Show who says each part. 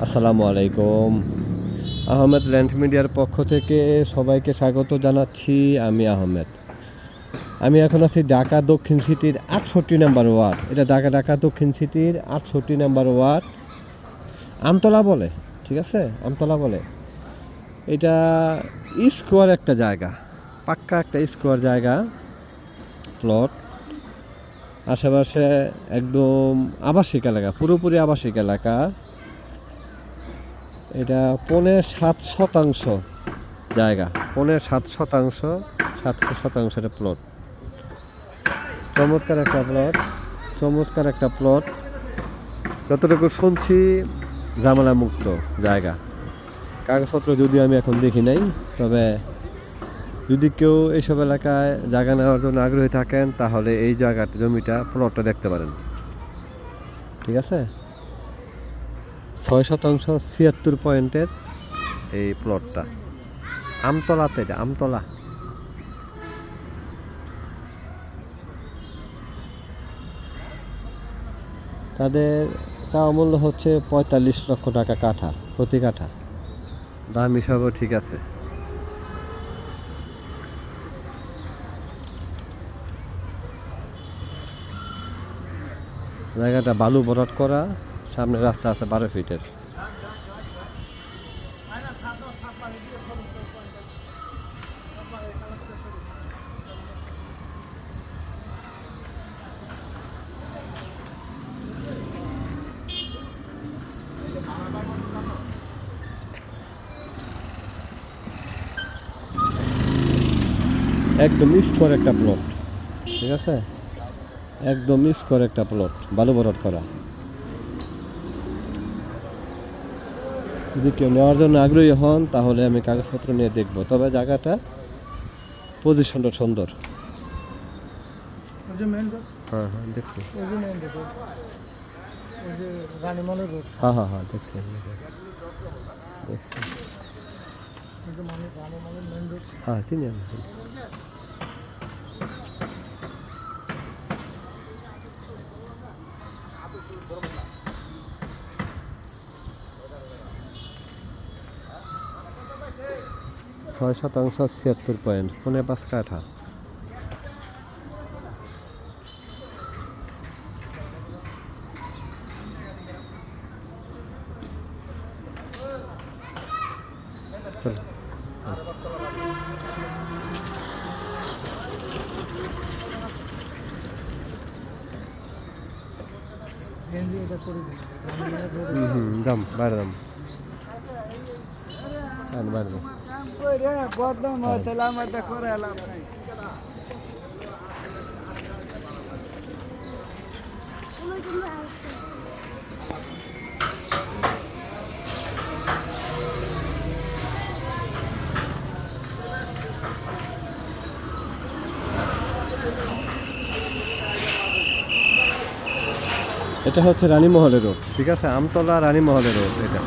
Speaker 1: আসসালামু আলাইকুম। আহমেদ ল্যান্ড মিডিয়ার পক্ষ থেকে সবাইকে স্বাগত জানাচ্ছি। আমি আহমেদ। আমি এখন আছি ঢাকা দক্ষিণ সিটির ৬৮ নাম্বার ওয়ার্ড। এটা ঢাকা দক্ষিণ সিটির ৬৮ নাম্বার ওয়ার্ড, আমতলা বলে। ঠিক আছে, আমতলা বলে। এটা স্কোয়ার একটা জায়গা, পাক্কা একটা স্কোয়ার জায়গা, প্লট। আশেপাশে একদম আবাসিক এলাকা, পুরোপুরি আবাসিক এলাকা। এটা ৭.৫% জায়গা, ৭.৫% এটা প্লট। চমৎকার একটা প্লট। যতটুকু শুনছি ঝামেলা মুক্ত জায়গা। কাগজপত্র যদিও আমি এখন দেখি নাই, তবে যদি কেউ এইসব এলাকায় জায়গা নেওয়ার জন্য আগ্রহী থাকেন তাহলে এই জায়গাটা, জমিটা, প্লটটা দেখতে পারেন। ঠিক আছে, ৬% ৭৬ পয়েন্টের এই প্লটটা আমতলাতে। এটা আমতলা। তাদের চাওয়া মূল্য হচ্ছে ৪৫ লক্ষ টাকা কাঠা, প্রতি কাঠা। দাম হিসাবেও ঠিক আছে। জায়গাটা বালু ভরাট করা, সামনে রাস্তা আছে ১২ ফিটের। একদম স্কোয়ার একটা প্লট। ঠিক আছে, একদম স্কোয়ার একটা প্লট, বালু ভরাট করা। যদি কেউ নেওয়ার জন্য আগ্রহী হন তাহলে আমি কাগজপত্র নিয়ে দেখবো। তবে জায়গাটা, পজিশনটা সুন্দর। হ্যাঁ হ্যাঁ, দেখছি। হ্যাঁ হ্যাঁ হ্যাঁ, দেখছি দেখছি। হ্যাঁ, চিনি আমি। ৬% ৭৬ পয়েন্ট, ৫.৫ কাঠা। চলো। দাম বাইরে, দাম বাইরে দাম। এটা হচ্ছে রানীমহলের রোড। ঠিক আছে, আমতলা রানীমহলের রোড এটা।